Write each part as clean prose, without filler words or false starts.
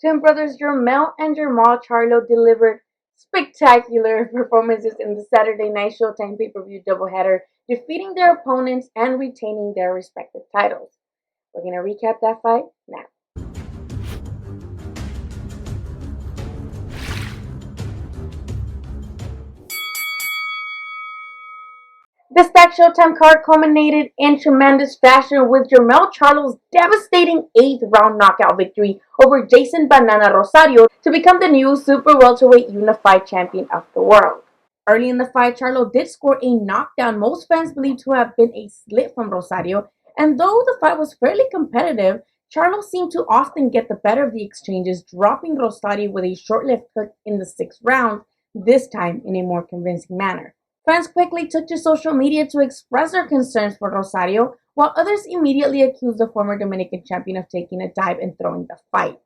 Twin brothers Jermell and Jermall Charlo delivered spectacular performances in the Saturday Night Showtime pay-per-view doubleheader, defeating their opponents and retaining their respective titles. We're going to recap that fight now. The stacked Showtime card culminated in tremendous fashion with Jermell Charlo's devastating 8th round knockout victory over Jason Banana Rosario to become the new super welterweight unified champion of the world. Early in the fight, Charlo did score a knockdown most fans believed to have been a slip from Rosario, and though the fight was fairly competitive, Charlo seemed to often get the better of the exchanges, dropping Rosario with a short-lived hook in the 6th round, this time in a more convincing manner. Fans quickly took to social media to express their concerns for Rosario, while others immediately accused the former Dominican champion of taking a dive and throwing the fight.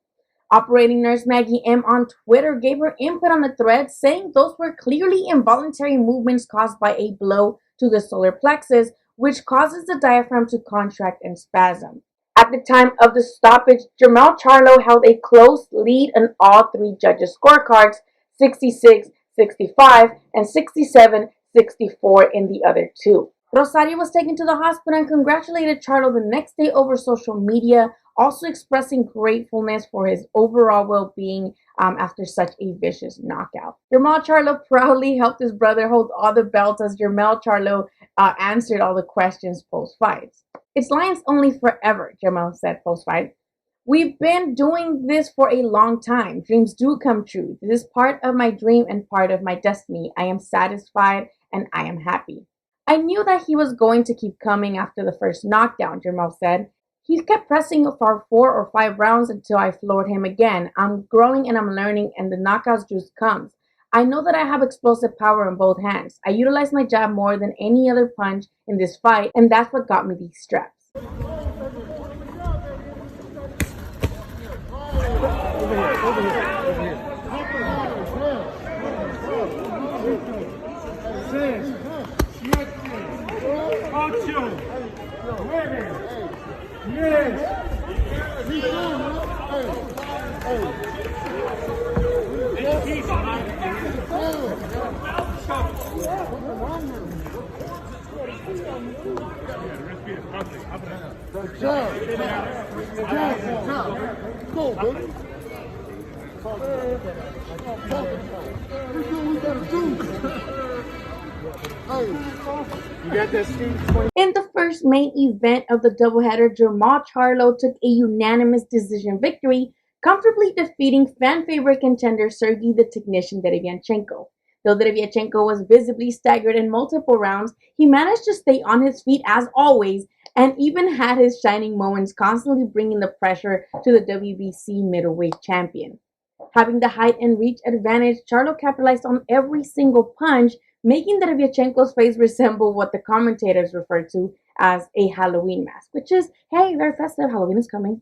Operating nurse Maggie M on Twitter gave her input on the thread, saying those were clearly involuntary movements caused by a blow to the solar plexus, which causes the diaphragm to contract and spasm. At the time of the stoppage, Jermell Charlo held a close lead on all three judges' scorecards, 66, 65, and 67-64 in the other two. Rosario was taken to the hospital and congratulated Charlo the next day over social media, also expressing gratefulness for his overall well-being after such a vicious knockout. Jermall Charlo proudly helped his brother hold all the belts as Jermell Charlo answered all the questions post-fights. "It's Lions only forever," Jermell said post-fight. "We've been doing this for a long time. Dreams do come true. This is part of my dream and part of my destiny. I am satisfied and I am happy." "I knew that he was going to keep coming after the first knockdown," Jermell said. "He kept pressing for 4 or 5 rounds until I floored him again. I'm growing and I'm learning, and the knockouts just comes. I know that I have explosive power in both hands. I utilized my jab more than any other punch in this fight, and that's what got me these straps." In the first main event of the doubleheader, Jermall Charlo took a unanimous decision victory, comfortably defeating fan favorite contender Sergey the Technician Derevianchenko. Though Derevianchenko was visibly staggered in multiple rounds, he managed to stay on his feet as always, and even had his shining moments, constantly bringing the pressure to the WBC middleweight champion. Having the height and reach advantage, Charlo capitalized on every single punch, making Derevianchenko's face resemble what the commentators refer to as a Halloween mask, which is, hey, they're festive, Halloween is coming.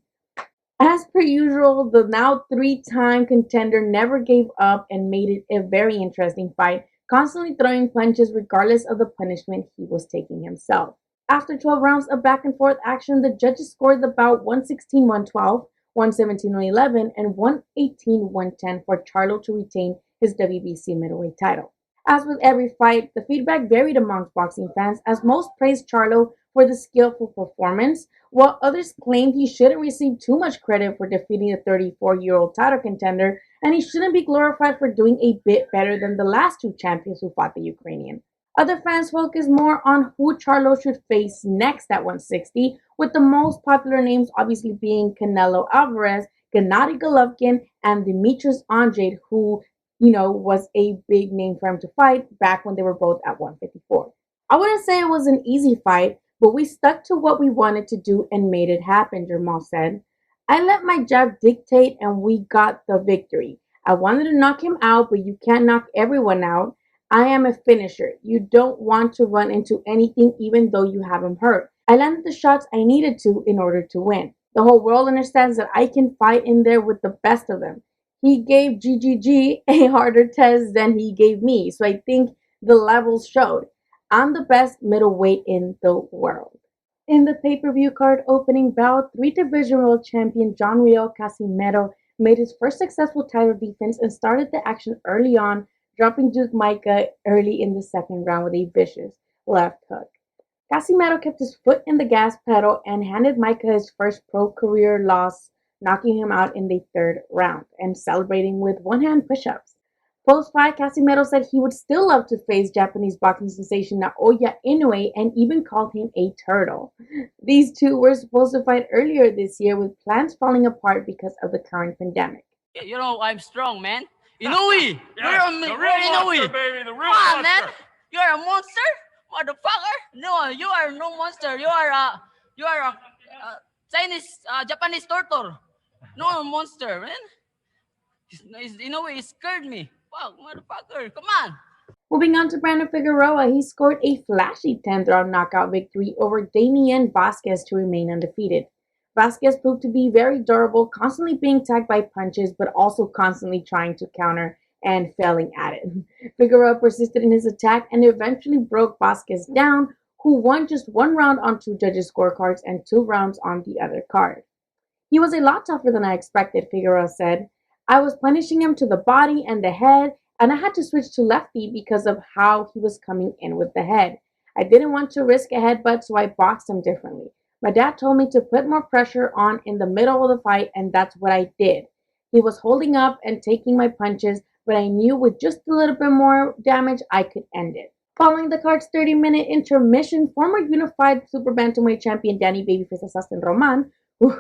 As per usual, the now 3-time contender never gave up and made it a very interesting fight, constantly throwing punches regardless of the punishment he was taking himself. After 12 rounds of back and forth action, the judges scored the bout 116-112, 117-111, and 118-110 for Charlo to retain his WBC middleweight title. As with every fight, the feedback varied amongst boxing fans, as most praised Charlo for the skillful performance, while others claimed he shouldn't receive too much credit for defeating the 34-year-old title contender, and he shouldn't be glorified for doing a bit better than the last 2 champions who fought the Ukrainian. Other fans focused more on who Charlo should face next at 160, with the most popular names obviously being Canelo Alvarez, Gennady Golovkin, and Demetrius Andrade, who was a big name for him to fight back when they were both at 154. I wouldn't say it was an easy fight, but we stuck to what we wanted to do and made it happen, Jermall said. "I let my jab dictate and we got the victory. I wanted to knock him out, but you can't knock everyone out. I am a finisher. You don't want to run into anything even though you have him hurt. I landed the shots I needed to in order to win. The whole world understands that I can fight in there with the best of them. He gave GGG a harder test than he gave me, so I think the levels showed. I'm the best middleweight in the world." In the pay-per-view card opening bout, 3 Division World Champion John Riel Casimero made his first successful title defense and started the action early on, dropping Duke Micah early in the second round with a vicious left hook. Casimero kept his foot in the gas pedal and handed Micah his first pro career loss, knocking him out in the third round and celebrating with one-hand push-ups. Post-fight, Casimero said he would still love to face Japanese boxing sensation Naoya Inoue and even called him a turtle. These two were supposed to fight earlier this year with plans falling apart because of the current pandemic. You know, I'm strong, man. Inoue! Yeah, the real monster, baby, the real Come on, monster. man! You're a monster? Motherfucker! No, you are no monster. You are a Chinese, Japanese turtle. No monster, man. Inoue scared me. Fuck, motherfucker! Come on! Moving on to Brandon Figueroa, he scored a flashy 10th round knockout victory over Damian Vasquez to remain undefeated. Vasquez proved to be very durable, constantly being tagged by punches, but also constantly trying to counter and failing at it. Figueroa persisted in his attack and eventually broke Vasquez down, who won just one round on two judges' scorecards and 2 rounds on the other card. He was a lot tougher than I expected, Figueroa said. I was punishing him to the body and the head, and I had to switch to lefty because of how he was coming in with the head. I didn't want to risk a headbutt, so I boxed him differently. My dad told me to put more pressure on in the middle of the fight, and that's what I did. He was holding up and taking my punches, but I knew with just a little bit more damage, I could end it. Following the card's 30-minute intermission, former unified super bantamweight champion Danny Babyface Assassin Roman, who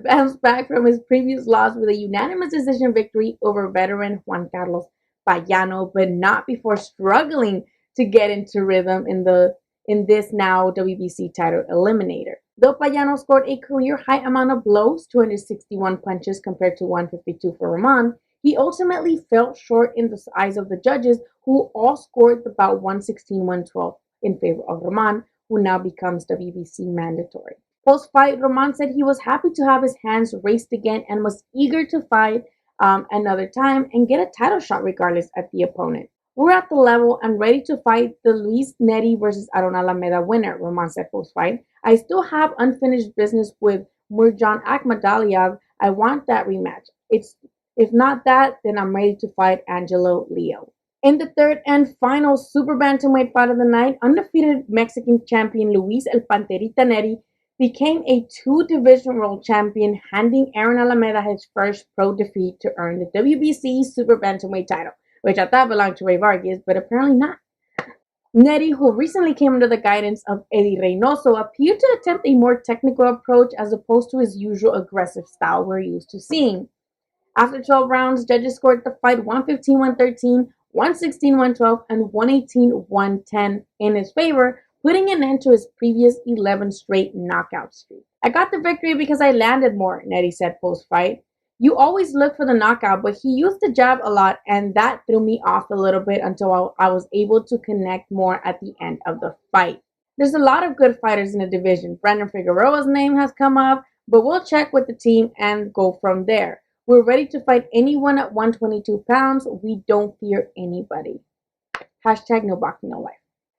bounced back from his previous loss with a unanimous decision victory over veteran Juan Carlos Payano, but not before struggling to get into rhythm in this now WBC title eliminator. Though Payano scored a career-high amount of blows, 261 punches compared to 152 for Roman, he ultimately fell short in the eyes of the judges, who all scored about 116-112 in favor of Roman, who now becomes WBC mandatory. Post-fight, Roman said he was happy to have his hands raised again and was eager to fight another time and get a title shot regardless at the opponent. We're at the level and ready to fight the Luis Neri versus Aaron Alameda winner, Roman said post-fight. I still have unfinished business with Murjan Akhmadaliev. I want that rematch. If not that, then I'm ready to fight Angelo Leo. In the third and final super bantamweight fight of the night, undefeated Mexican champion Luis El Panterita Neri became a 2-division world champion, handing Aaron Alameda his first pro defeat to earn the WBC super bantamweight title, which I thought belonged to Ray Vargas, but apparently not. Neri, who recently came under the guidance of Eddie Reynoso, appeared to attempt a more technical approach as opposed to his usual aggressive style we're used to seeing. After 12 rounds, judges scored the fight 115-113, 116-112, and 118-110 in his favor, putting an end to his previous 11 straight knockout streak. I got the victory because I landed more, Neri said post-fight. You always look for the knockout, but he used the jab a lot, and that threw me off a little bit until I was able to connect more at the end of the fight. There's a lot of good fighters in the division. Brandon Figueroa's name has come up, but we'll check with the team and go from there. We're ready to fight anyone at 122 pounds. We don't fear anybody. Hashtag no boxing, no life.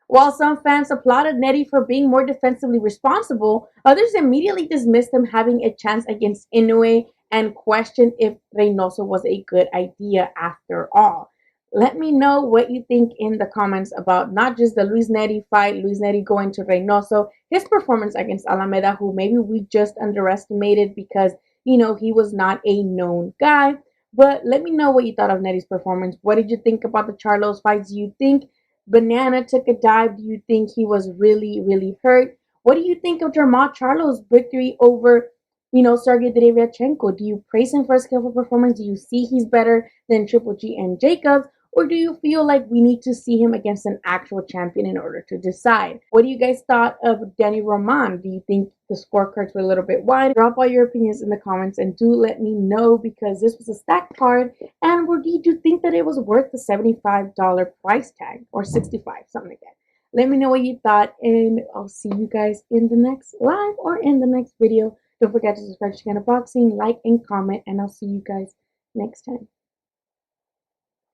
While some fans applauded Neri for being more defensively responsible, others immediately dismissed him having a chance against Inoue and questioned if Reynoso was a good idea after all. Let me know what you think in the comments about not just the Luis Neri fight, Luis Neri going to Reynoso, his performance against Alameda, who maybe we just underestimated because, he was not a known guy. But let me know what you thought of Neri's performance. What did you think about the Charlos fights? Do you think Banana took a dive? Do you think he was really, really hurt? What do you think of Jermall Charlo's victory over, Sergey Derevyachenko? Do you praise him for his skillful performance? Do you see he's better than Triple G and Jacobs? Or do you feel like we need to see him against an actual champion in order to decide? What do you guys thought of Danny Roman? Do you think the scorecards were a little bit wide? Drop all your opinions in the comments and do let me know, because this was a stacked card. And did you think that it was worth the $75 price tag, or $65, something like that? Let me know what you thought, and I'll see you guys in the next live or in the next video. Don't forget to subscribe to Xicana Boxing, like and comment, and I'll see you guys next time.